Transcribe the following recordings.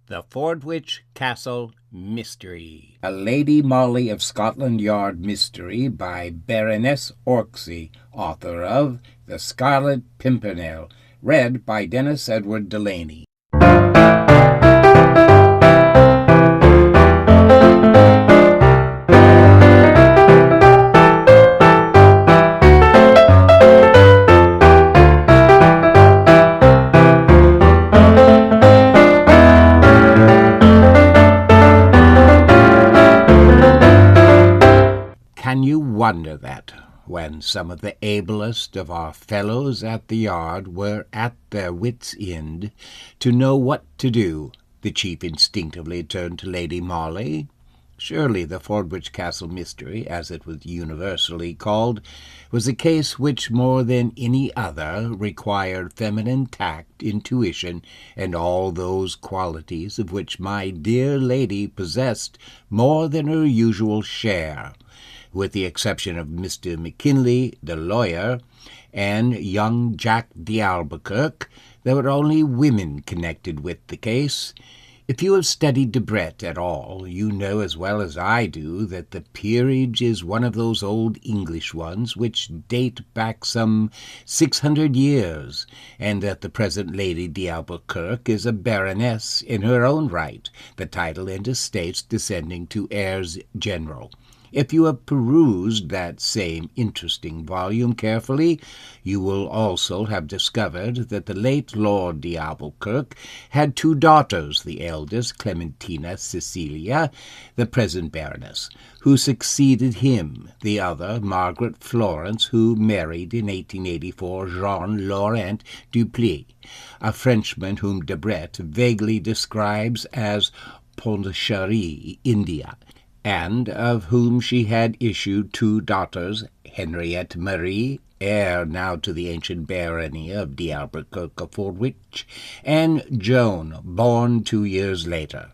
The Fordwych Castle Mystery. A Lady Molly of Scotland Yard mystery by Baroness Orczy, author of The Scarlet Pimpernel, read by Dennis Edward Delaney. Can you wonder that, when some of the ablest of our fellows at the yard were at their wits' end to know what to do, the chief instinctively turned to Lady Molly? Surely the Fordwych Castle Mystery, as it was universally called, was a case which more than any other required feminine tact, intuition, and all those qualities of which my dear lady possessed more than her usual share. With the exception of Mr. McKinley, the lawyer, and young Jack d'Albuquerque, there were only women connected with the case. If you have studied Debrett at all, you know as well as I do that the peerage is one of those old English ones which date back some 600 years, and that the present Lady d'Albuquerque is a baroness in her own right, the title and estates descending to heirs general. If you have perused that same interesting volume carefully, you will also have discovered that the late Lord d'Albuquerque had two daughters, the eldest Clementina Cecilia, the present Baroness, who succeeded him, the other Margaret Florence, who married in 1884 Jean-Laurent Dupleix, a Frenchman whom Debrett vaguely describes as Pondicherry, India, and of whom she had issued two daughters, Henriette Marie, heir now to the ancient barony of d'Albuquerque of Fordwych, and Joan, born 2 years later.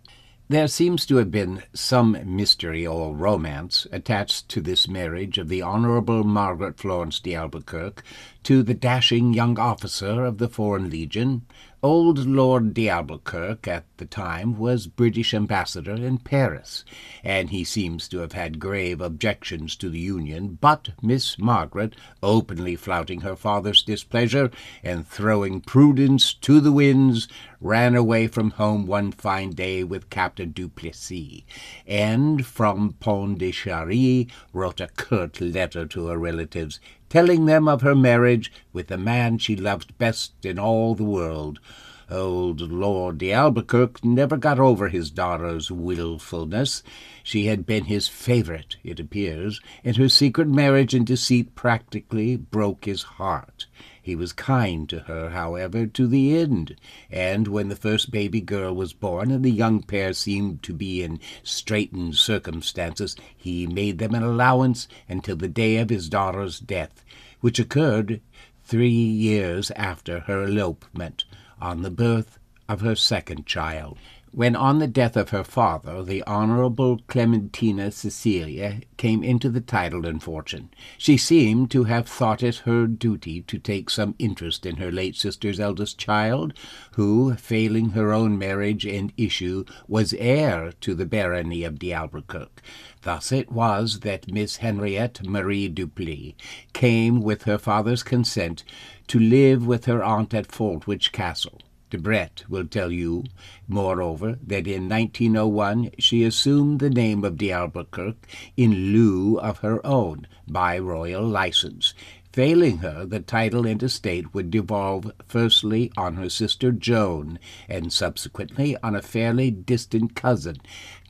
There seems to have been some mystery or romance attached to this marriage of the Honourable Margaret Florence d'Albuquerque to the dashing young officer of the Foreign Legion. Old Lord d'Albuquerque at the time was British ambassador in Paris, and he seems to have had grave objections to the union, but Miss Margaret, openly flouting her father's displeasure and throwing prudence to the winds, ran away from home one fine day with Captain Duplessis, and from Pondicherry wrote a curt letter to her relatives, telling them of her marriage with the man she loved best in all the world. Old Lord d'Albuquerque never got over his daughter's wilfulness. She had been his favourite, it appears, and her secret marriage and deceit practically broke his heart. He was kind to her, however, to the end, and when the first baby girl was born and the young pair seemed to be in straitened circumstances, he made them an allowance until the day of his daughter's death, which occurred 3 years after her elopement, on the birth of her second child. When on the death of her father, the Honourable Clementina Cecilia came into the title and fortune, she seemed to have thought it her duty to take some interest in her late sister's eldest child, who, failing her own marriage and issue, was heir to the barony of d'Albuquerque. Thus it was that Miss Henriette Marie Dupleix came, with her father's consent, to live with her aunt at Fordwych Castle. Debrett will tell you, moreover, that in 1901 she assumed the name of d'Albuquerque in lieu of her own, by royal license. Failing her, the title and estate would devolve firstly on her sister Joan, and subsequently on a fairly distant cousin,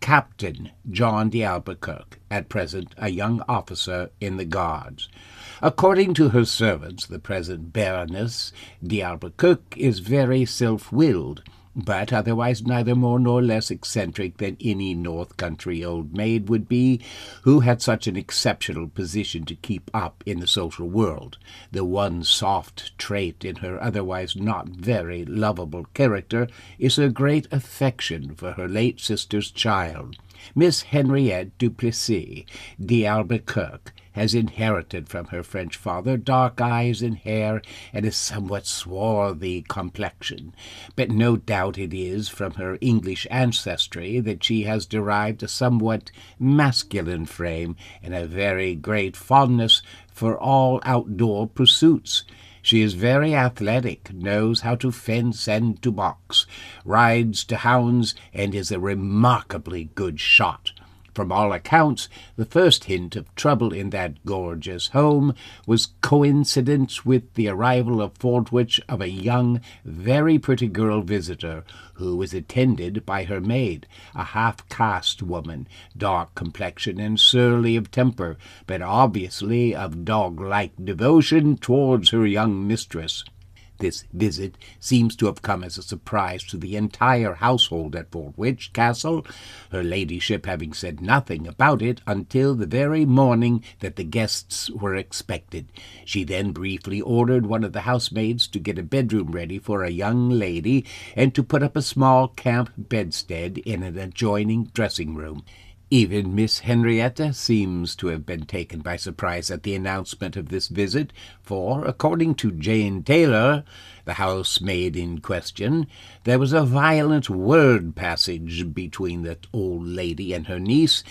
Captain John d'Albuquerque, at present a young officer in the Guards. According to her servants, the present Baroness d'Albuquerque is very self-willed, but otherwise neither more nor less eccentric than any North Country old maid would be, who had such an exceptional position to keep up in the social world. The one soft trait in her otherwise not very lovable character is her great affection for her late sister's child. Miss Henriette Duplessis d'Albuquerque has inherited from her French father dark eyes and hair and a somewhat swarthy complexion, but no doubt it is from her English ancestry that she has derived a somewhat masculine frame and a very great fondness for all outdoor pursuits. She is very athletic, knows how to fence and to box, rides to hounds, and is a remarkably good shot. From all accounts, the first hint of trouble in that gorgeous home was coincident with the arrival of Fordwych of a young, very pretty girl visitor, who was attended by her maid, a half-caste woman, dark complexion and surly of temper, but obviously of dog-like devotion towards her young mistress. This visit seems to have come as a surprise to the entire household at Fordwych Castle, her ladyship having said nothing about it until the very morning that the guests were expected. She then briefly ordered one of the housemaids to get a bedroom ready for a young lady and to put up a small camp bedstead in an adjoining dressing-room. Even Miss Henrietta seems to have been taken by surprise at the announcement of this visit, for, according to Jane Taylor, the housemaid in question, there was a violent word passage between the old lady and her niece,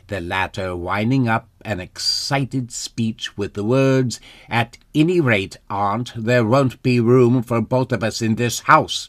the latter winding up an excited speech with the words, "At any rate, aunt, there won't be room for both of us in this house,"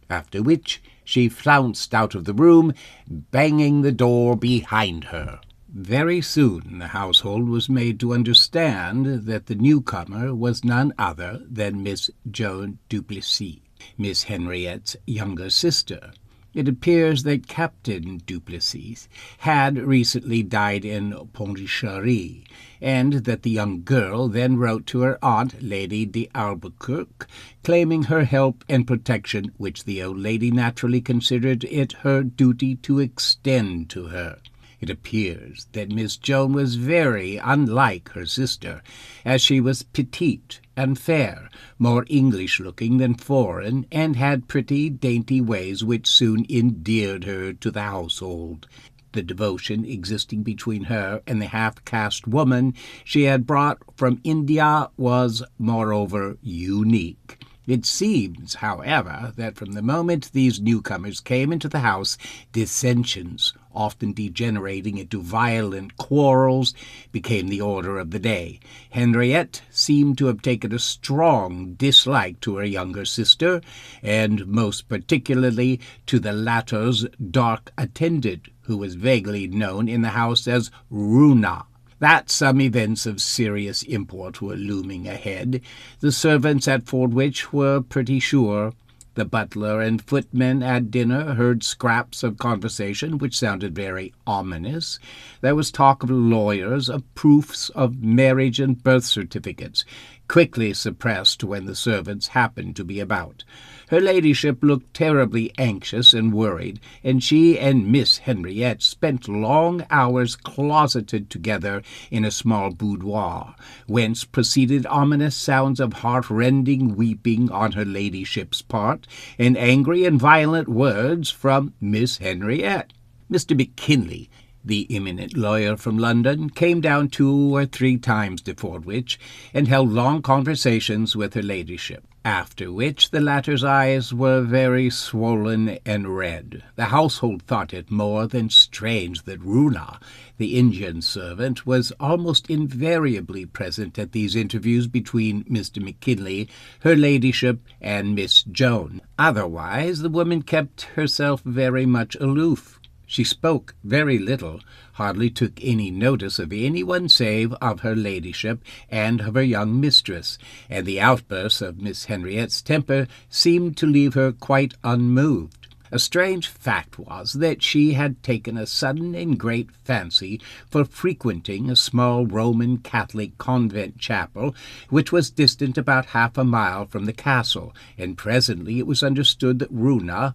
after which she flounced out of the room, banging the door behind her. Very soon the household was made to understand that the newcomer was none other than Miss Joan Duplessis, Miss Henriette's younger sister. It appears that Captain Duplessis had recently died in Pondicherry, and that the young girl then wrote to her aunt, Lady d'Albuquerque, claiming her help and protection, which the old lady naturally considered it her duty to extend to her. It appears that Miss Joan was very unlike her sister, as she was petite and fair, more English-looking than foreign, and had pretty, dainty ways which soon endeared her to the household. The devotion existing between her and the half-caste woman she had brought from India was, moreover, unique. It seems, however, that from the moment these newcomers came into the house, dissensions, often degenerating into violent quarrels, became the order of the day. Henriette seemed to have taken a strong dislike to her younger sister, and most particularly to the latter's dark attendant, who was vaguely known in the house as Runa. That some events of serious import were looming ahead, the servants at Fordwych were pretty sure. The butler and footmen at dinner heard scraps of conversation which sounded very ominous. There was talk of lawyers, of proofs of marriage and birth certificates, quickly suppressed when the servants happened to be about. Her ladyship looked terribly anxious and worried, and she and Miss Henriette spent long hours closeted together in a small boudoir, whence proceeded ominous sounds of heart-rending weeping on her ladyship's part, and angry and violent words from Miss Henriette. Mr. McKinley, the eminent lawyer from London, came down 2 or 3 times to Fordwych, and held long conversations with her ladyship, after which the latter's eyes were very swollen and red. The household thought it more than strange that Runa, the Indian servant, was almost invariably present at these interviews between Mr. McKinley, her ladyship, and Miss Joan. Otherwise the woman kept herself very much aloof. She spoke very little, hardly took any notice of anyone save of her ladyship and of her young mistress, and the outbursts of Miss Henriette's temper seemed to leave her quite unmoved. A strange fact was that she had taken a sudden and great fancy for frequenting a small Roman Catholic convent chapel, which was distant about half a mile from the castle, and presently it was understood that Runa,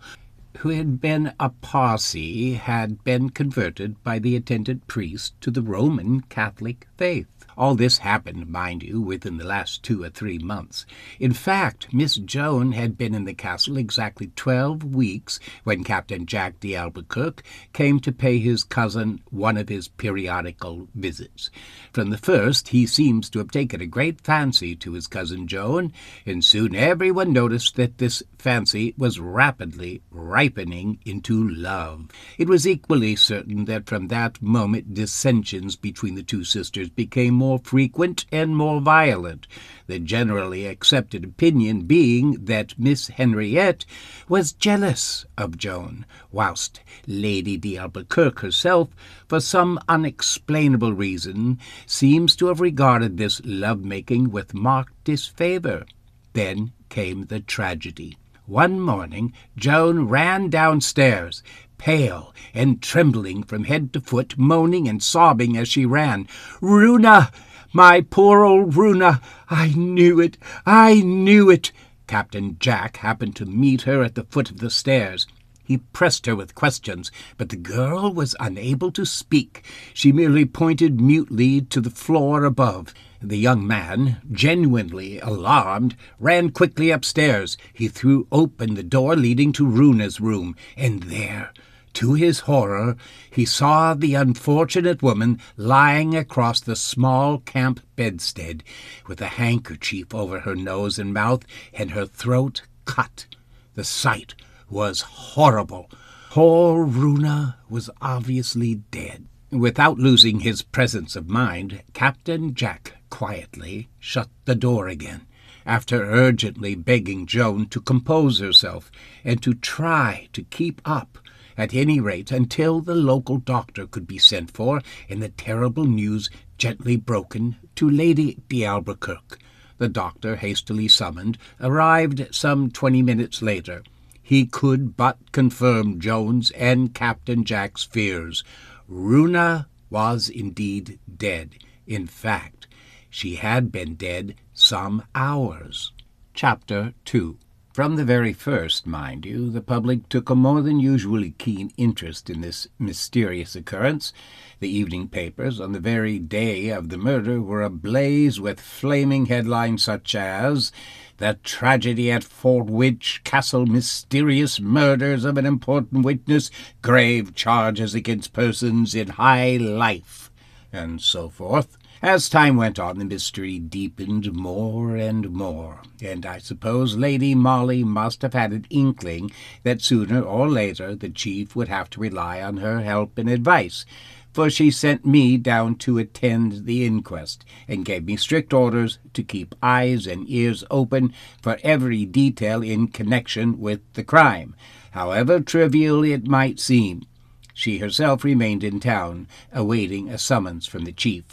who had been a Parsi, had been converted by the attendant priest to the Roman Catholic Faith. All this happened, mind you, within the last 2 or 3 months. In fact, Miss Joan had been in the castle exactly 12 weeks when Captain Jack d'Albuquerque came to pay his cousin one of his periodical visits. From the first, he seems to have taken a great fancy to his cousin Joan, and soon everyone noticed that this fancy was rapidly ripening into love. It was equally certain that from that moment dissensions between the two sisters became more frequent and more violent, the generally accepted opinion being that Miss Henriette was jealous of Joan, whilst Lady d'Albuquerque herself, for some unexplainable reason, seems to have regarded this love-making with marked disfavour. Then came the tragedy. One morning Joan ran downstairs, pale and trembling from head to foot, moaning and sobbing as she ran. "Runa! My poor old Runa! I knew it! I knew it!" Captain Jack happened to meet her at the foot of the stairs. He pressed her with questions, but the girl was unable to speak. She merely pointed mutely to the floor above. The young man, genuinely alarmed, ran quickly upstairs. He threw open the door leading to Runa's room, and there, to his horror, he saw the unfortunate woman lying across the small camp bedstead, with a handkerchief over her nose and mouth, and her throat cut. The sight was horrible. Poor Runa was obviously dead. Without losing his presence of mind, Captain Jack quietly shut the door again, after urgently begging Joan to compose herself and to try to keep up, at any rate until the local doctor could be sent for and the terrible news gently broken to Lady d'Albuquerque. The doctor, hastily summoned, arrived some 20 minutes later. He could but confirm Joan's and Captain Jack's fears. Runa was indeed dead. In fact, she had been dead some hours. Chapter 2. From the very first, mind you, the public took a more than usually keen interest in this mysterious occurrence. The evening papers on the very day of the murder were ablaze with flaming headlines such as "The Tragedy at Fordwych Castle Mysterious Murders of an Important Witness, Grave Charges Against Persons in High Life," and so forth. As time went on, the mystery deepened more and more, and I suppose Lady Molly must have had an inkling that sooner or later the chief would have to rely on her help and advice, for she sent me down to attend the inquest, and gave me strict orders to keep eyes and ears open for every detail in connection with the crime, however trivial it might seem. She herself remained in town, awaiting a summons from the chief.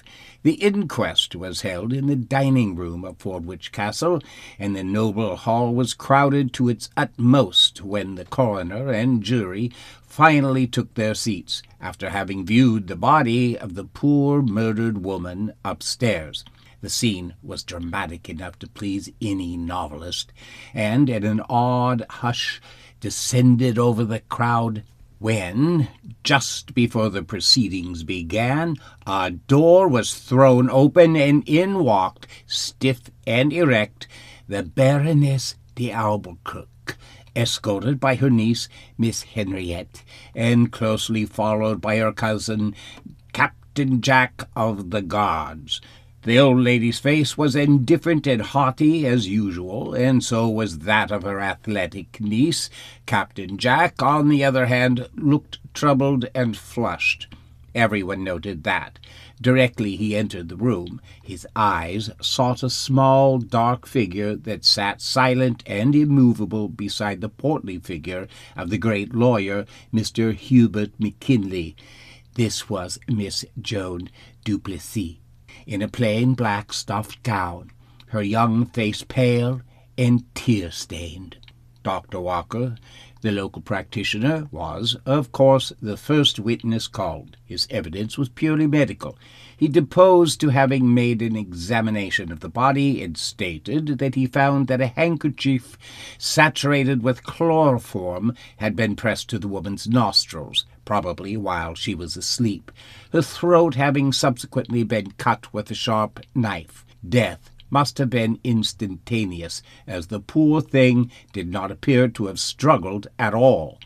The inquest was held in the dining-room of Fordwych Castle, and the noble hall was crowded to its utmost when the coroner and jury finally took their seats, after having viewed the body of the poor murdered woman upstairs. The scene was dramatic enough to please any novelist, and in an awed hush descended over the crowd when, just before the proceedings began, a door was thrown open, and in walked, stiff and erect, the Baroness d'Albuquerque, escorted by her niece, Miss Henriette, and closely followed by her cousin, Captain Jack of the Guards. The old lady's face was indifferent and haughty as usual, and so was that of her athletic niece. Captain Jack, on the other hand, looked troubled and flushed. Everyone noted that. Directly he entered the room, his eyes sought a small, dark figure that sat silent and immovable beside the portly figure of the great lawyer, Mr. Hubert McKinley. This was Miss Joan Duplessis, in a plain black stuffed gown, her young face pale and tear-stained. Dr. Walker, The local practitioner was, of course, the first witness called. His evidence was purely medical. He deposed to having made an examination of the body and stated that he found that a handkerchief saturated with chloroform had been pressed to the woman's nostrils, probably while she was asleep, her throat having subsequently been cut with a sharp knife. Death must have been instantaneous, as the poor thing did not appear to have struggled at all.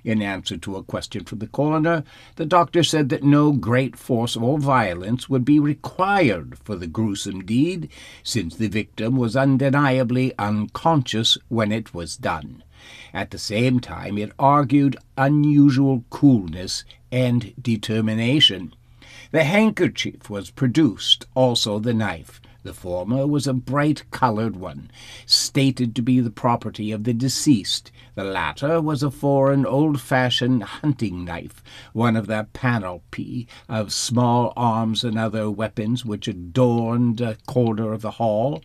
In answer to a question from the coroner, the doctor said that no great force or violence would be required for the gruesome deed, since the victim was undeniably unconscious when it was done. At the same time, it argued unusual coolness and determination. The handkerchief was produced, also the knife. The former was a bright-colored one, stated to be the property of the deceased. The latter was a foreign, old-fashioned hunting knife, one of the panoply of small arms and other weapons which adorned a corner of the hall.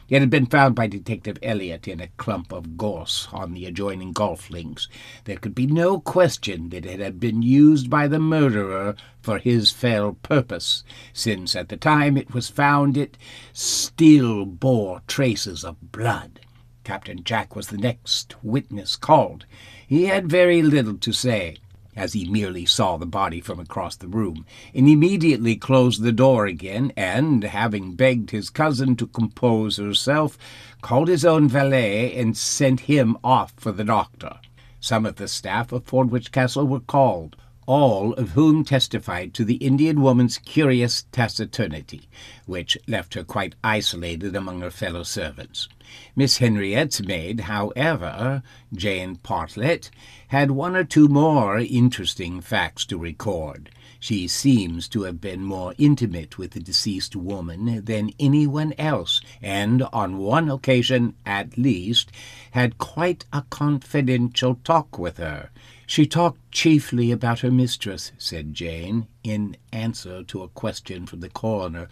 It had been found by Detective Elliot in a clump of gorse on the adjoining golf links. There could be no question that it had been used by the murderer for his fell purpose, since at the time it was found it still bore traces of blood. Captain Jack was the next witness called. He had very little to say, as he merely saw the body from across the room, and immediately closed the door again, and, having begged his cousin to compose herself, called his own valet and sent him off for the doctor. Some of the staff of Fordwych Castle were called, all of whom testified to the Indian woman's curious taciturnity, which left her quite isolated among her fellow servants. Miss Henriette's maid, however, Jane Partlet, had one or two more interesting facts to record. She seems to have been more intimate with the deceased woman than anyone else, and on one occasion, at least, had quite a confidential talk with her. She talked chiefly about her mistress, said Jane, in answer to a question from the coroner,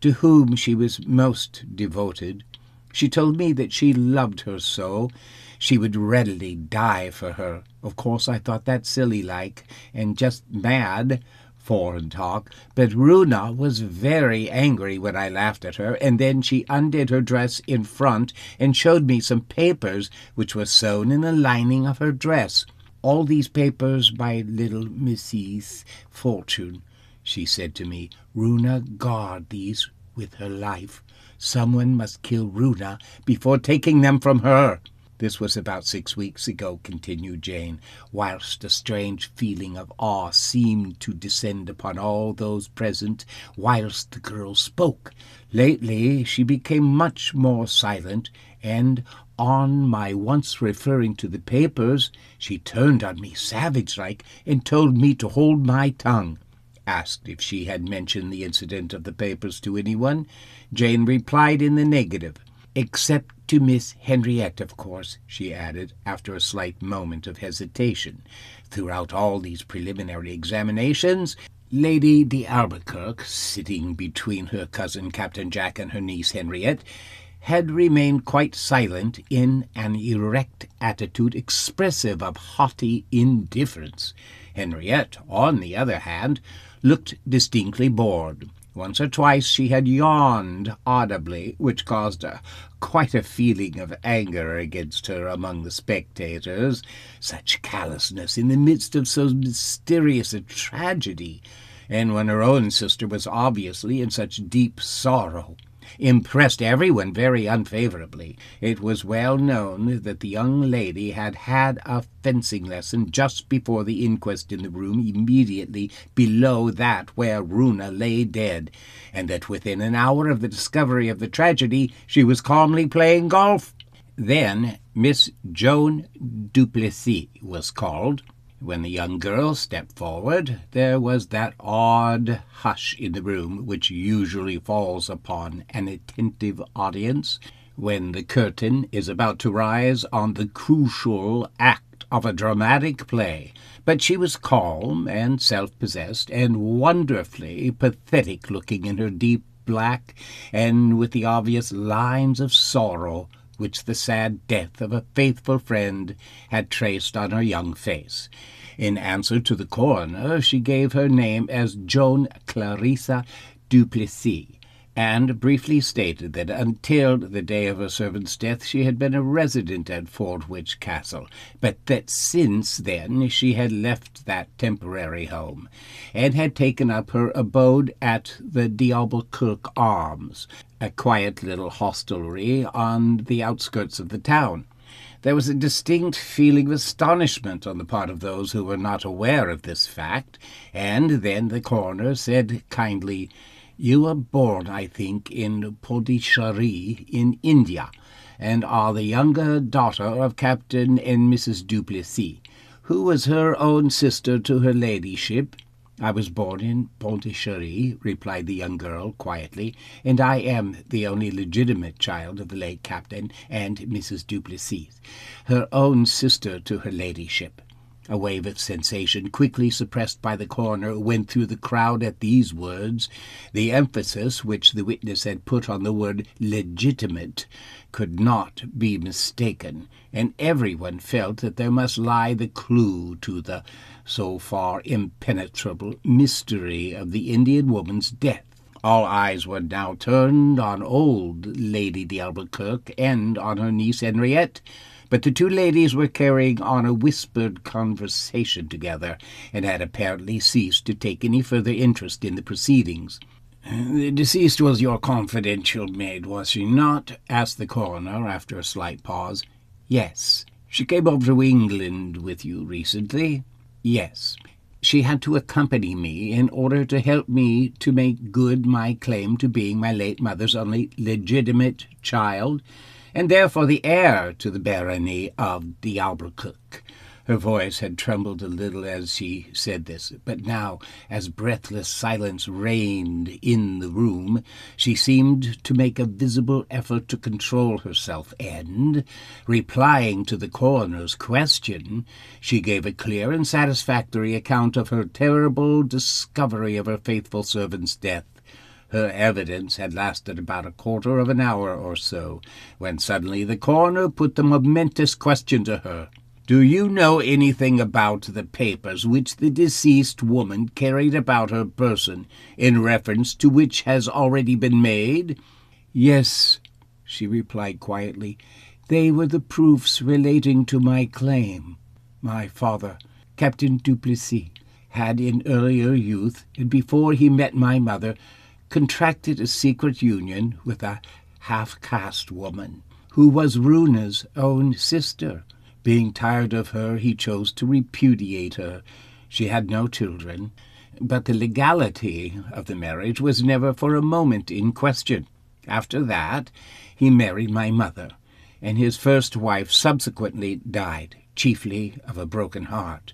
to whom she was most devoted. She told me that she loved her so, she would readily die for her. Of course, I thought that silly-like, and just mad, foreign talk, but Runa was very angry when I laughed at her, and then she undid her dress in front and showed me some papers which were sewn in the lining of her dress. All these papers by little Mrs. Fortune, she said to me. Runa guard these with her life. Someone must kill Runa before taking them from her. This was about 6 weeks ago, continued Jane, whilst a strange feeling of awe seemed to descend upon all those present whilst the girl spoke. Lately she became much more silent, and on my once referring to the papers, she turned on me savage-like and told me to hold my tongue. Asked if she had mentioned the incident of the papers to anyone, Jane replied in the negative. Except to Miss Henriette, of course, she added, after a slight moment of hesitation. Throughout all these preliminary examinations, Lady d'Albuquerque, sitting between her cousin Captain Jack and her niece Henriette, had remained quite silent in an erect attitude expressive of haughty indifference. Henriette, on the other hand, looked distinctly bored. Once or twice she had yawned audibly, which caused quite a feeling of anger against her among the spectators. Such callousness in the midst of so mysterious a tragedy, and when her own sister was obviously in such deep sorrow, impressed everyone very unfavorably. It was well known that the young lady had had a fencing lesson just before the inquest in the room immediately below that where Runa lay dead, and that within an hour of the discovery of the tragedy she was calmly playing golf. Then Miss Joan Duplessis was called. When the young girl stepped forward, there was that odd hush in the room which usually falls upon an attentive audience when the curtain is about to rise on the crucial act of a dramatic play. But she was calm and self-possessed and wonderfully pathetic-looking in her deep black, and with the obvious lines of sorrow which the sad death of a faithful friend had traced on her young face. In answer to the coroner, she gave her name as Joan Clarissa Duplessis, and briefly stated that until the day of her servant's death she had been a resident at Fordwych Castle, but that since then she had left that temporary home, and had taken up her abode at the Kirk Arms, a quiet little hostelry on the outskirts of the town. There was a distinct feeling of astonishment on the part of those who were not aware of this fact, and then the coroner said kindly, "You were born, I think, in Pondicherry, in India, and are the younger daughter of Captain and Mrs. Duplessis, who was her own sister to her ladyship." "I was born in Pondicherry," replied the young girl quietly, "and I am the only legitimate child of the late Captain and Mrs. Duplessis, her own sister to her ladyship." A wave of sensation, quickly suppressed by the coroner, went through the crowd at these words. The emphasis which the witness had put on the word legitimate could not be mistaken, and everyone felt that there must lie the clue to the so far impenetrable mystery of the Indian woman's death. All eyes were now turned on old Lady Kirk and on her niece Henriette, but the two ladies were carrying on a whispered conversation together, and had apparently ceased to take any further interest in the proceedings. "The deceased was your confidential maid, was she not?" asked the coroner after a slight pause. "Yes." "She came over to England with you recently?" "Yes. She had to accompany me in order to help me to make good my claim to being my late mother's only legitimate child, and therefore the heir to the barony of Kirk." Her voice had trembled a little as she said this, but now, as breathless silence reigned in the room, she seemed to make a visible effort to control herself, and, replying to the coroner's question, she gave a clear and satisfactory account of her terrible discovery of her faithful servant's death. Her evidence had lasted about a quarter of an hour or so, when suddenly the coroner put the momentous question to her. "Do you know anything about the papers which the deceased woman carried about her person, in reference to which has already been made?" "Yes," she replied quietly. "They were the proofs relating to my claim. My father, Captain Duplessis, had in earlier youth, and before he met my mother, contracted a secret union with a half-caste woman, who was Runa's own sister. Being tired of her, he chose to repudiate her. She had no children, but the legality of the marriage was never for a moment in question. After that, he married my mother, and his first wife subsequently died, chiefly of a broken heart.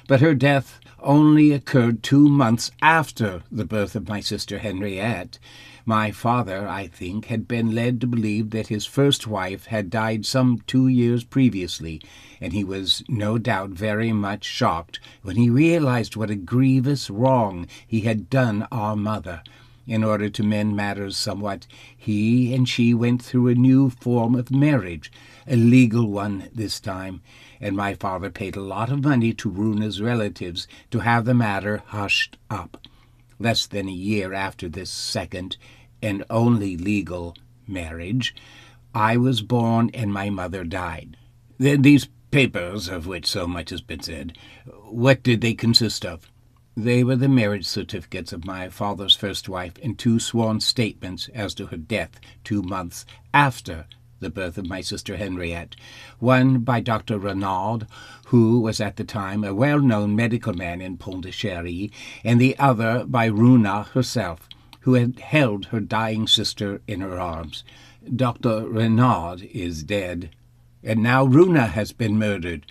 But her death only occurred 2 months after the birth of my sister Henriette. My father, I think, had been led to believe that his first wife had died some 2 years previously, and he was no doubt very much shocked when he realized what a grievous wrong he had done our mother. In order to mend matters somewhat, he and she went through a new form of marriage, a legal one this time, and my father paid a lot of money to Runa's relatives to have the matter hushed up. Less than a year after this second and only legal marriage, I was born and my mother died. These papers, of which so much has been said, what did they consist of?" "They were the marriage certificates of my father's first wife and 2 sworn statements as to her death 2 months after the birth of my sister Henriette, one by Dr. Renaud, who was at the time a well-known medical man in Pondicherry, and the other by Runa herself, who had held her dying sister in her arms. Dr. Renaud is dead, and now Runa has been murdered,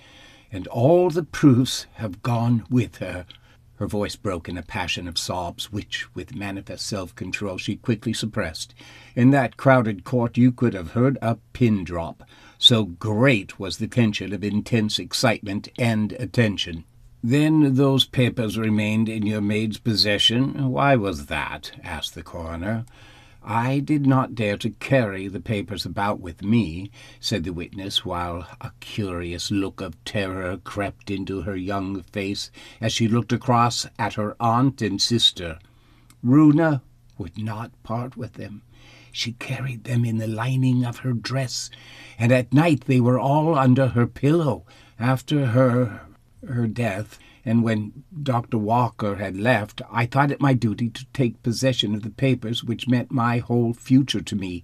and all the proofs have gone with her." Her voice broke in a passion of sobs, which, with manifest self-control, she quickly suppressed. In that crowded court you could have heard a pin drop, so great was the tension of intense excitement and attention. "Then those papers remained in your maid's possession? Why was that?" asked the coroner. "I did not dare to carry the papers about with me," said the witness, while a curious look of terror crept into her young face as she looked across at her aunt and sister. "Runa would not part with them. She carried them in the lining of her dress, and at night they were all under her pillow. After her death, and when Dr. Walker had left, I thought it my duty to take possession of the papers which meant my whole future to me,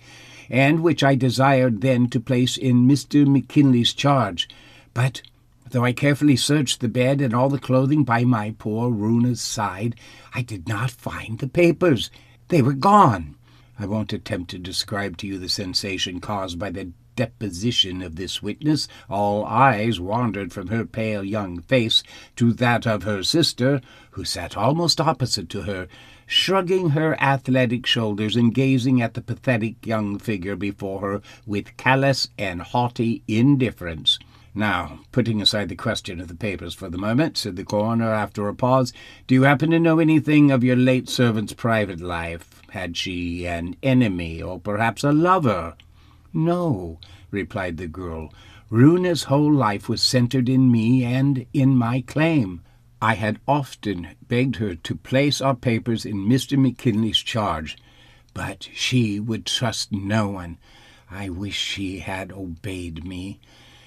and which I desired then to place in Mr. McKinley's charge. But though I carefully searched the bed and all the clothing by my poor Runa's side, I did not find the papers. They were gone." I won't attempt to describe to you the sensation caused by the deposition of this witness. All eyes wandered from her pale young face to that of her sister, who sat almost opposite to her, shrugging her athletic shoulders and gazing at the pathetic young figure before her with callous and haughty indifference. "Now, putting aside the question of the papers for the moment," said the coroner after a pause, "do you happen to know anything of your late servant's private life? Had she an enemy, or perhaps a lover?" "No," replied the girl. "Runa's whole life was centered in me and in my claim. I had often begged her to place our papers in Mr. McKinley's charge, but she would trust no one. I wish she had obeyed me."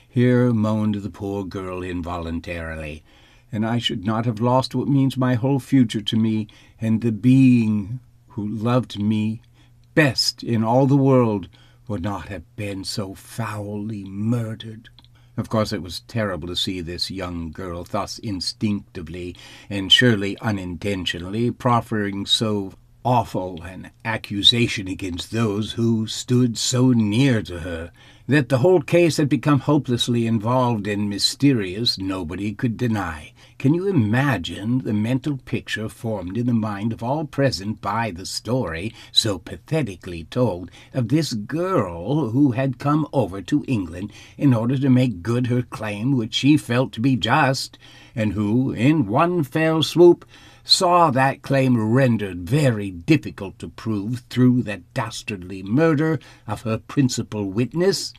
Here moaned the poor girl involuntarily. "And I should not have lost what means my whole future to me, and the being who loved me best in all the world would not have been so foully murdered." Of course, it was terrible to see this young girl thus instinctively, and surely unintentionally, proffering so awful an accusation against those who stood so near to her. That the whole case had become hopelessly involved and mysterious, nobody could deny. Can you imagine the mental picture formed in the mind of all present by the story, so pathetically told, of this girl who had come over to England in order to make good her claim, which she felt to be just, and who, in one fell swoop, saw that claim rendered very difficult to prove through the dastardly murder of her principal witness?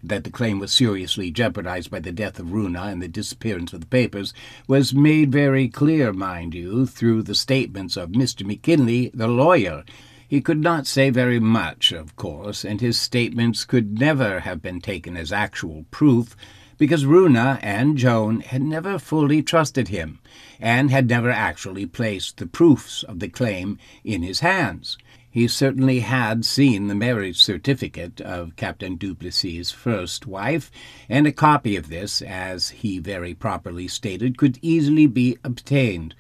That the claim was seriously jeopardized by the death of Runa and the disappearance of the papers was made very clear, mind you, through the statements of Mr. McKinley, the lawyer. He could not say very much, of course, and his statements could never have been taken as actual proof, because Runa and Joan had never fully trusted him, and had never actually placed the proofs of the claim in his hands. He certainly had seen the marriage certificate of Captain Duplessis's first wife, and a copy of this, as he very properly stated, could easily be obtained.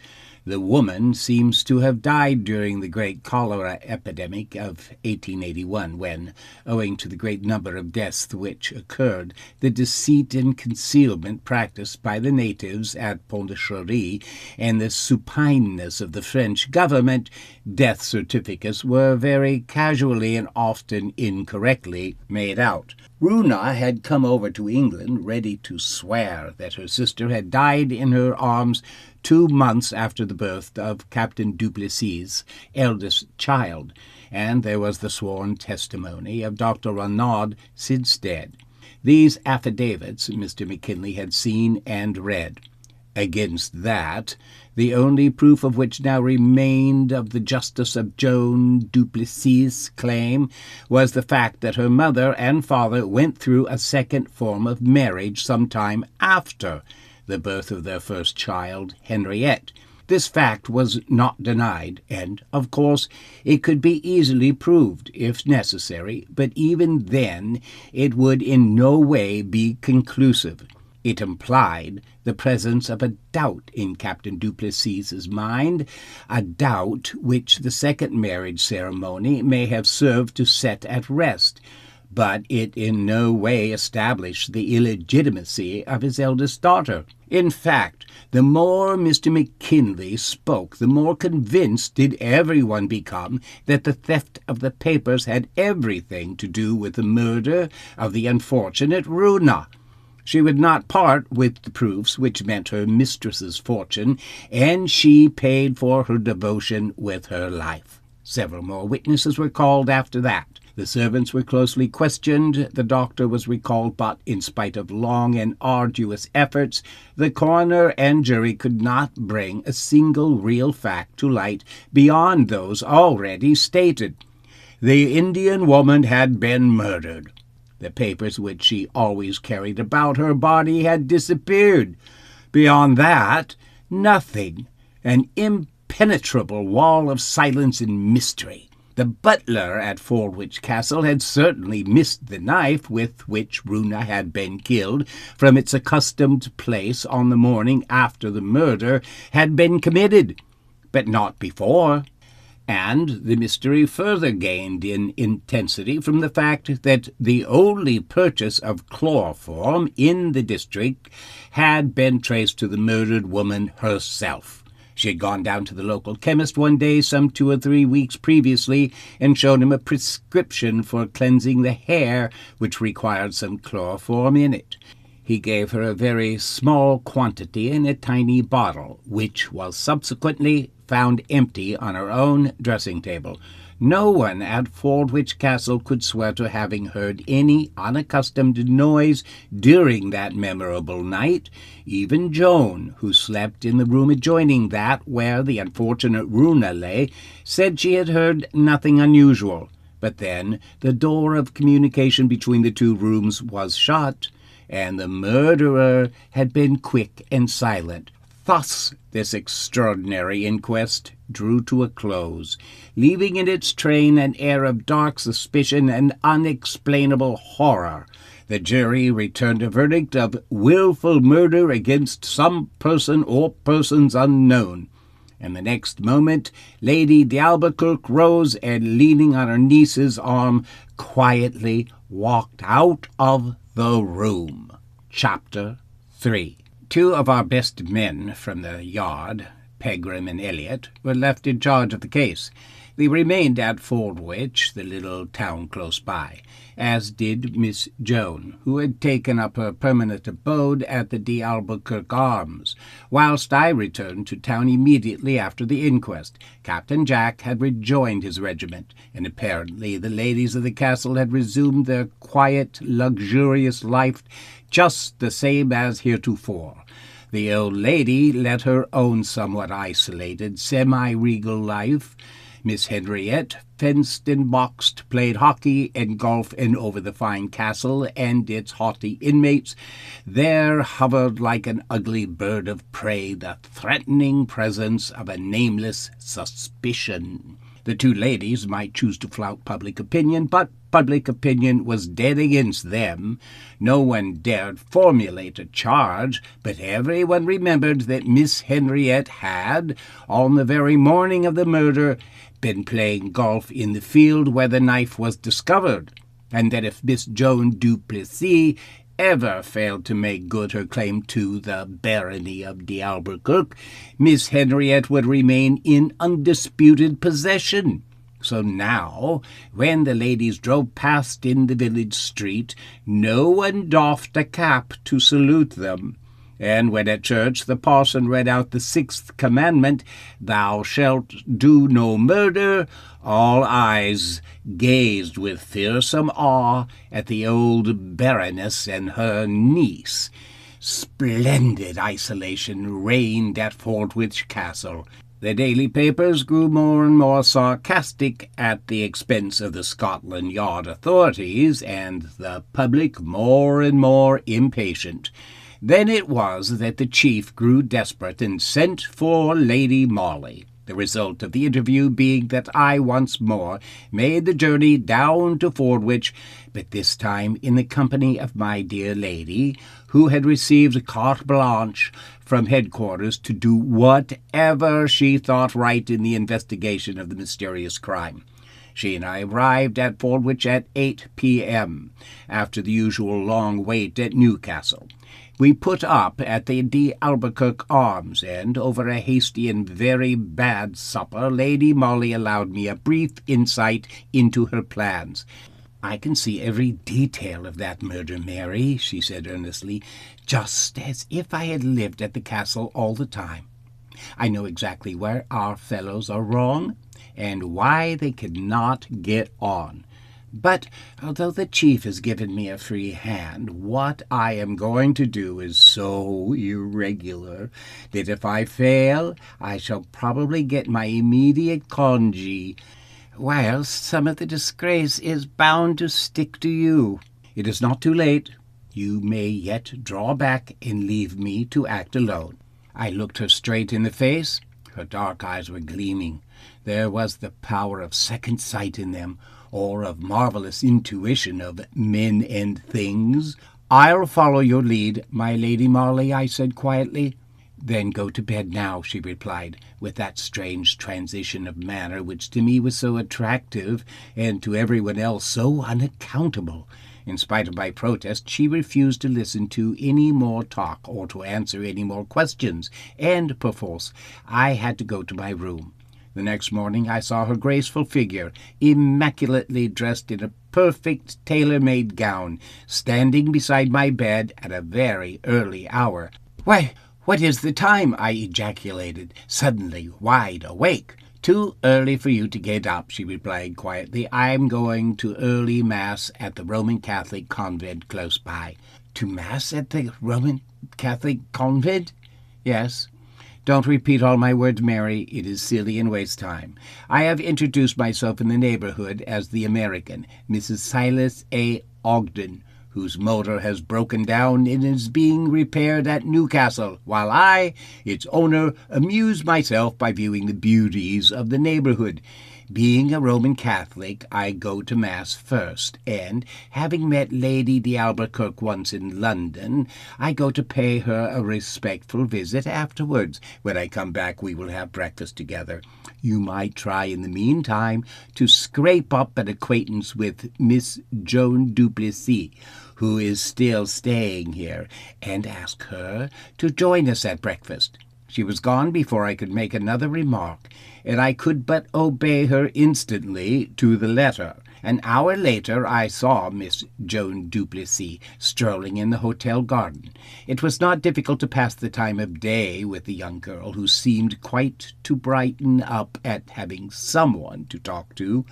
The woman seems to have died during the great cholera epidemic of 1881, when, owing to the great number of deaths which occurred, the deceit and concealment practiced by the natives at Pondicherry, and the supineness of the French government, death certificates were very casually and often incorrectly made out. Runa had come over to England ready to swear that her sister had died in her arms 2 months after the birth of Captain Duplessis's eldest child, and there was the sworn testimony of Dr. Renaud since dead. These affidavits Mr. McKinley had seen and read. Against that, the only proof of which now remained of the justice of Joan Duplessis's claim was the fact that her mother and father went through a second form of marriage some time after the birth of their first child, Henriette. This fact was not denied, and, of course, it could be easily proved, if necessary, but even then it would in no way be conclusive. It implied the presence of a doubt in Captain Duplessis's mind, a doubt which the second marriage ceremony may have served to set at rest, but it in no way established the illegitimacy of his eldest daughter. In fact, the more Mr. McKinley spoke, the more convinced did everyone become that the theft of the papers had everything to do with the murder of the unfortunate Runa. She would not part with the proofs which meant her mistress's fortune, and she paid for her devotion with her life. Several more witnesses were called after that. The servants were closely questioned, the doctor was recalled, but in spite of long and arduous efforts, the coroner and jury could not bring a single real fact to light beyond those already stated. The Indian woman had been murdered. The papers which she always carried about her body had disappeared. Beyond that, nothing. An impenetrable wall of silence and mystery. The butler at Fordwych Castle had certainly missed the knife with which Runa had been killed from its accustomed place on the morning after the murder had been committed, but not before. And the mystery further gained in intensity from the fact that the only purchase of chloroform in the district had been traced to the murdered woman herself. She had gone down to the local chemist one day some 2 or 3 weeks previously and shown him a prescription for cleansing the hair, which required some chloroform in it. He gave her a very small quantity in a tiny bottle, which was subsequently found empty on her own dressing table. No one at Fordwych Castle could swear to having heard any unaccustomed noise during that memorable night. Even Joan, who slept in the room adjoining that where the unfortunate Runa lay, said she had heard nothing unusual. But then the door of communication between the two rooms was shut, and the murderer had been quick and silent. Thus this extraordinary inquest drew to a close, leaving in its train an air of dark suspicion and unexplainable horror. The jury returned a verdict of wilful murder against some person or persons unknown. And the next moment Lady d'Albuquerque rose and, leaning on her niece's arm, quietly walked out of the room. Chapter 3. 2 of our best men from the yard, Pegram and Elliot, were left in charge of the case. They remained at Fordwych, the little town close by, as did Miss Joan, who had taken up her permanent abode at the d'Albuquerque Arms, whilst I returned to town immediately after the inquest. Captain Jack had rejoined his regiment, and apparently the ladies of the castle had resumed their quiet, luxurious life just the same as heretofore. The old lady led her own somewhat isolated, semi-regal life. Miss Henriette fenced and boxed, played hockey and golf, and over the fine castle and its haughty inmates there hovered like an ugly bird of prey the threatening presence of a nameless suspicion. The 2 ladies might choose to flout public opinion, but public opinion was dead against them. No one dared formulate a charge, but everyone remembered that Miss Henriette had, on the very morning of the murder, been playing golf in the field where the knife was discovered, and that if Miss Joan du Plessis ever failed to make good her claim to the barony of d'Albuquerque, Miss Henriette would remain in undisputed possession. So now, when the ladies drove past in the village street, no one doffed a cap to salute them. And when at church the parson read out the 6th commandment, "Thou shalt do no murder," all eyes gazed with fearsome awe at the old Baroness and her niece. Splendid isolation reigned at Fordwych Castle. The daily papers grew more and more sarcastic at the expense of the Scotland Yard authorities, and the public more and more impatient. Then it was that the chief grew desperate and sent for Lady Molly, the result of the interview being that I once more made the journey down to Fordwych, but this time in the company of my dear lady, who had received carte blanche from headquarters to do whatever she thought right in the investigation of the mysterious crime. She and I arrived at Fordwych at 8 p.m., after the usual long wait at Newcastle. We put up at the d'Albuquerque Arms, and over a hasty and very bad supper, Lady Molly allowed me a brief insight into her plans. "I can see every detail of that murder, Mary," she said earnestly, "just as if I had lived at the castle all the time. I know exactly where our fellows are wrong, and why they could not get on. But although the chief has given me a free hand, what I am going to do is so irregular that if I fail, I shall probably get my immediate congee, whilst some of the disgrace is bound to stick to you. It is not too late. You may yet draw back and leave me to act alone." I looked her straight in the face. Her dark eyes were gleaming. There was the power of second sight in them, or of marvelous intuition of men and things. "I'll follow your lead, my Lady Molly," I said quietly. "Then go to bed now," she replied, with that strange transition of manner which to me was so attractive and to everyone else so unaccountable. In spite of my protest, she refused to listen to any more talk or to answer any more questions, and perforce I had to go to my room. The next morning I saw her graceful figure, immaculately dressed in a perfect tailor-made gown, standing beside my bed at a very early hour. "Why, what is the time?" I ejaculated, suddenly wide awake. "Too early for you to get up," she replied quietly. "I'm going to early Mass at the Roman Catholic convent close by." "To Mass at the Roman Catholic convent?" "Yes. Don't repeat all my words, Mary. It is silly and waste time. I have introduced myself in the neighborhood as the American, Mrs. Silas A. Ogden, whose motor has broken down and is being repaired at Newcastle, while I, its owner, amuse myself by viewing the beauties of the neighborhood. Being a Roman Catholic, I go to Mass first, and, having met Lady d'Alberkirk once in London, I go to pay her a respectful visit afterwards. When I come back, we will have breakfast together. You might try in the meantime to scrape up an acquaintance with Miss Joan Duplessis, who is still staying here, and ask her to join us at breakfast." She was gone before I could make another remark, and I could but obey her instantly to the letter. An hour later I saw Miss Joan Duplessis strolling in the hotel garden. It was not difficult to pass the time of day with the young girl, who seemed quite to brighten up at having someone to talk to.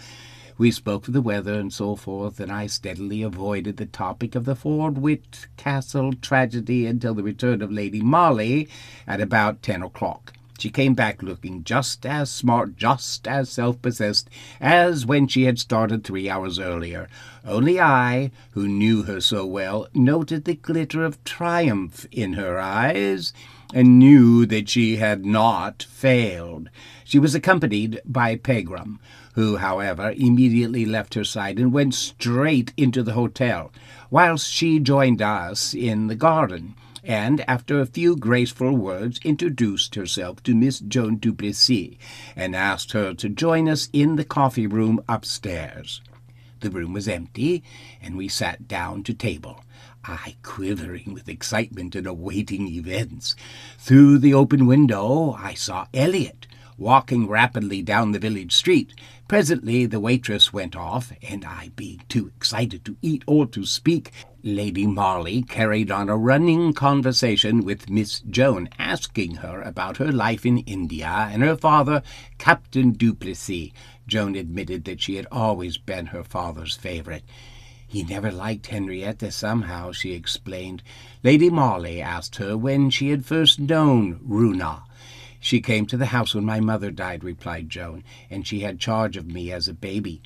We spoke of the weather and so forth, and I steadily avoided the topic of the Fordwych Castle tragedy until the return of Lady Molly at about 10 o'clock. She came back looking just as smart, just as self-possessed as when she had started 3 hours earlier. Only I, who knew her so well, noted the glitter of triumph in her eyes, and knew that she had not failed. She was accompanied by Pegram, who, however, immediately left her side and went straight into the hotel, whilst she joined us in the garden, and, after a few graceful words, introduced herself to Miss Joan Duplessis, and asked her to join us in the coffee-room upstairs. The room was empty, and we sat down to table, I quivering with excitement and awaiting events. Through the open window I saw Elliot walking rapidly down the village street. Presently the waitress went off, and I, being too excited to eat or to speak, Lady Molly carried on a running conversation with Miss Joan, asking her about her life in India and her father, Captain Duplessis. Joan admitted that she had always been her father's favourite. "He never liked Henrietta somehow," she explained. Lady Molly asked her when she had first known Runa. "She came to the house when my mother died," replied Joan, "and she had charge of me as a baby.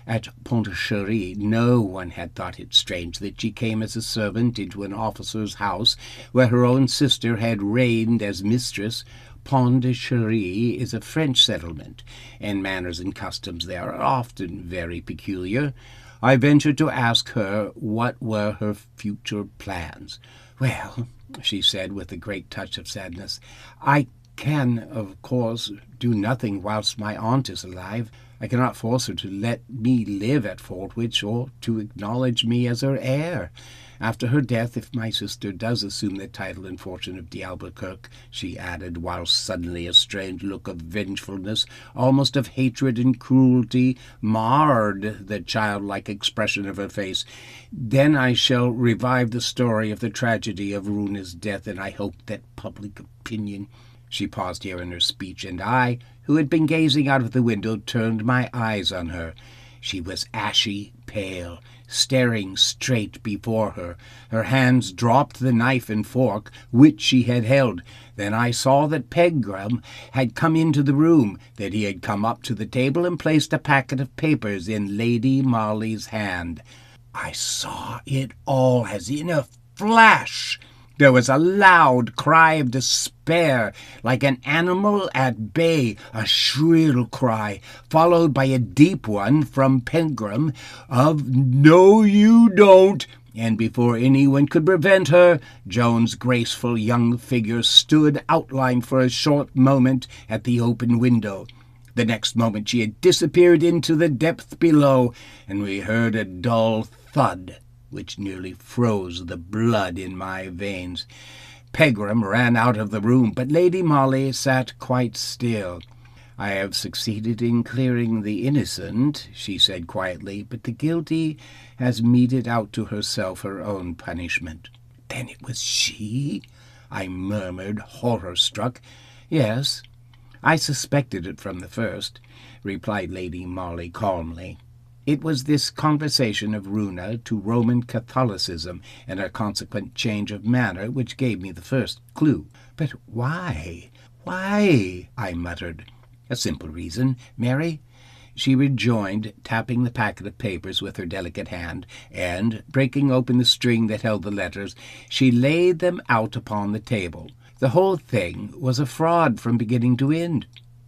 At Pondicherry no one had thought it strange that she came as a servant into an officer's house where her own sister had reigned as mistress. Pondicherry is a French settlement, and manners and customs there are often very peculiar. I ventured to ask her what were her future plans. "Well," she said with a great touch of sadness, "I can, of course, do nothing whilst my aunt is alive. I cannot force her to let me live at Fordwych or to acknowledge me as her heir. After her death, if my sister does assume the title and fortune of d'Alberkirk," she added, whilst suddenly a strange look of vengefulness, almost of hatred and cruelty, marred the childlike expression of her face, "then I shall revive the story of the tragedy of Runa's death, and I hope that public opinion—" She paused here in her speech, and I, who had been gazing out of the window, turned my eyes on her. She was ashy pale, staring straight before her. Her hands dropped the knife and fork which she had held. Then I saw that Pegram had come into the room, that he had come up to the table and placed a packet of papers in Lady Molly's hand. I saw it all as in a flash. There was a loud cry of despair, like an animal at bay, a shrill cry, followed by a deep one from Pegram of "No, you don't!" And before anyone could prevent her, Joan's graceful young figure stood outlined for a short moment at the open window. The next moment she had disappeared into the depth below, and we heard a dull thud which nearly froze the blood in my veins. Pegram ran out of the room, but Lady Molly sat quite still. "I have succeeded in clearing the innocent," she said quietly, "but the guilty has meted out to herself her own punishment." "Then it was she?" I murmured, horror-struck. "Yes, I suspected it from the first," replied Lady Molly calmly. "It was this conversion of Runa to Roman Catholicism and her consequent change of manner which gave me the first clue." "But why? Why?" I muttered. "A simple reason, Mary," she rejoined, tapping the packet of papers with her delicate hand, and, breaking open the string that held the letters, she laid them out upon the table. "The whole thing was a fraud from beginning to end.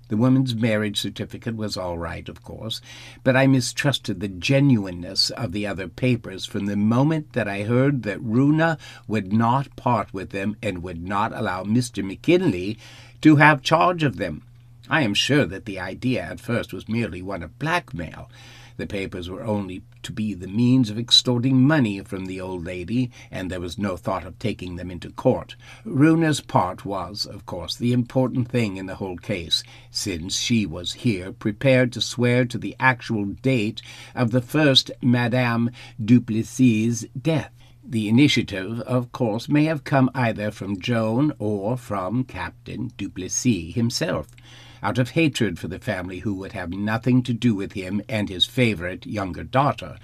The woman's marriage certificate was all right, of course, but I mistrusted the genuineness of the other papers from the moment that I heard that Runa would not part with them and would not allow Mr. McKinley to have charge of them. I am sure that the idea at first was merely one of blackmail. The papers were only to be the means of extorting money from the old lady, and there was no thought of taking them into court. Runa's part was, of course, the important thing in the whole case, since she was here prepared to swear to the actual date of the first Madame Duplessis's death. The initiative, of course, may have come either from Joan or from Captain Duplessis himself, out of hatred for the family who would have nothing to do with him and his favourite younger daughter.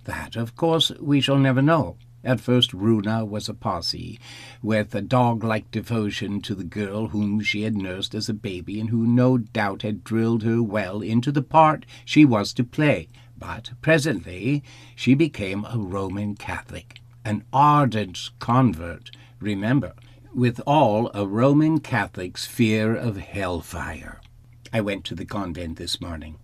That, of course, we shall never know. At first Runa was a posse, with a dog-like devotion to the girl whom she had nursed as a baby and who no doubt had drilled her well into the part she was to play. But presently she became a Roman Catholic, an ardent convert, remember, with all a Roman Catholic's fear of hellfire. I went to the convent this morning.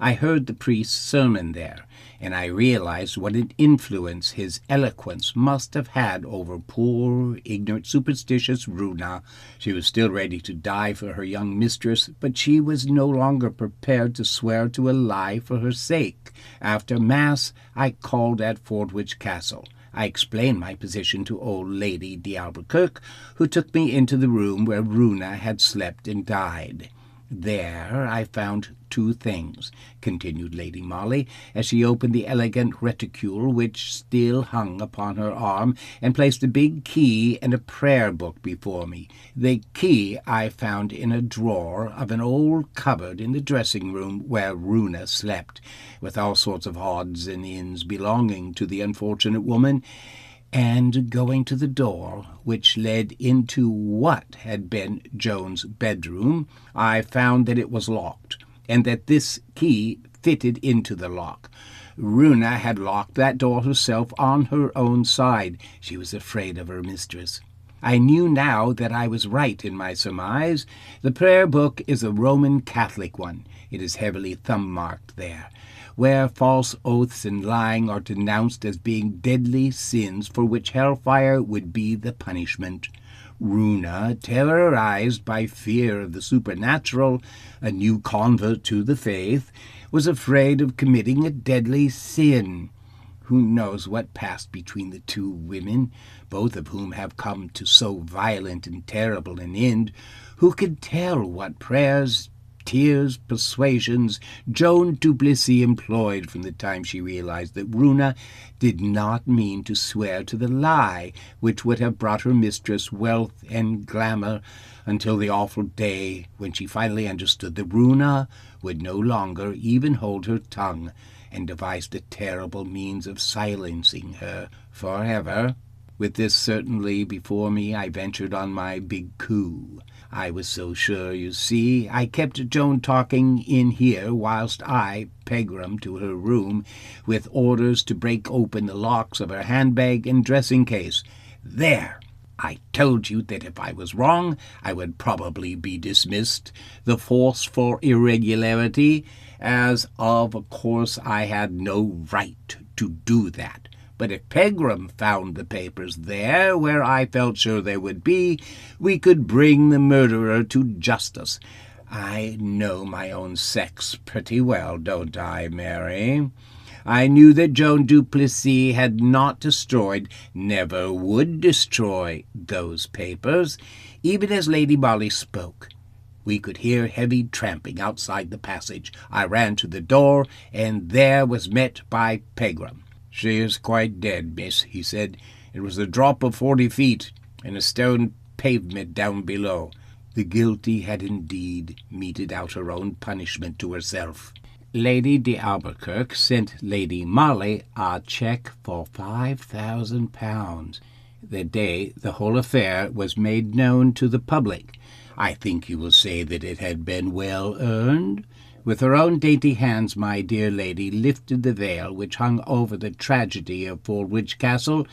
I heard the priest's sermon there, and I realized what an influence his eloquence must have had over poor, ignorant, superstitious Runa. She was still ready to die for her young mistress, but she was no longer prepared to swear to a lie for her sake. After Mass, I called at Fordwych Castle. I explained my position to old Lady d'Albuquerque, who took me into the room where Runa had slept and died. There I found two things, continued Lady Molly, as she opened the elegant reticule which still hung upon her arm, and placed a big key and a prayer book before me. The key I found in a drawer of an old cupboard in the dressing-room where Runa slept, with all sorts of odds and ends belonging to the unfortunate woman, and going to the door which led into what had been Joan's bedroom, I found that it was locked, and that this key fitted into the lock. Runa had locked that door herself on her own side. She was afraid of her mistress. I knew now that I was right in my surmise. The prayer book is a Roman Catholic one. It is heavily thumb-marked there, where false oaths and lying are denounced as being deadly sins for which hellfire would be the punishment. Runa, terrorized by fear of the supernatural, a new convert to the faith, was afraid of committing a deadly sin. Who knows what passed between the two women, both of whom have come to so violent and terrible an end? Who could tell what prayers tears, persuasions Joan Duplessis employed from the time she realized that Runa did not mean to swear to the lie which would have brought her mistress wealth and glamour, until the awful day when she finally understood that Runa would no longer even hold her tongue, and devised a terrible means of silencing her forever. With this certainly before me, I ventured on my big coup. I was so sure, you see. I kept Joan talking in here whilst I Pegram to her room with orders to break open the locks of her handbag and dressing case. There! I told you that if I was wrong, I would probably be dismissed, the force for irregularity, as of course I had no right to do that. But if Pegram found the papers there, where I felt sure they would be, we could bring the murderer to justice. I know my own sex pretty well, don't I, Mary? I knew that Joan Duplessis had not destroyed, never would destroy, those papers, even as Lady Molly spoke. We could hear heavy tramping outside the passage. I ran to the door, and there was met by Pegram. "She is quite dead, miss," he said. "It was a drop of 40 feet, and a stone pavement down below." The guilty had indeed meted out her own punishment to herself. Lady d'Albuquerque sent Lady Molly a cheque for £5,000 the day the whole affair was made known to the public. I think you will say that it had been well earned. With her own dainty hands, my dear lady lifted the veil which hung over the tragedy of Fordwych Castle,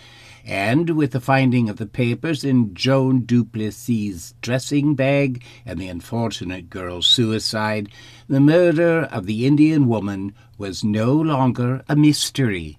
and with the finding of the papers in Joan Duplessis' dressing bag and the unfortunate girl's suicide, the murder of the Indian woman was no longer a mystery.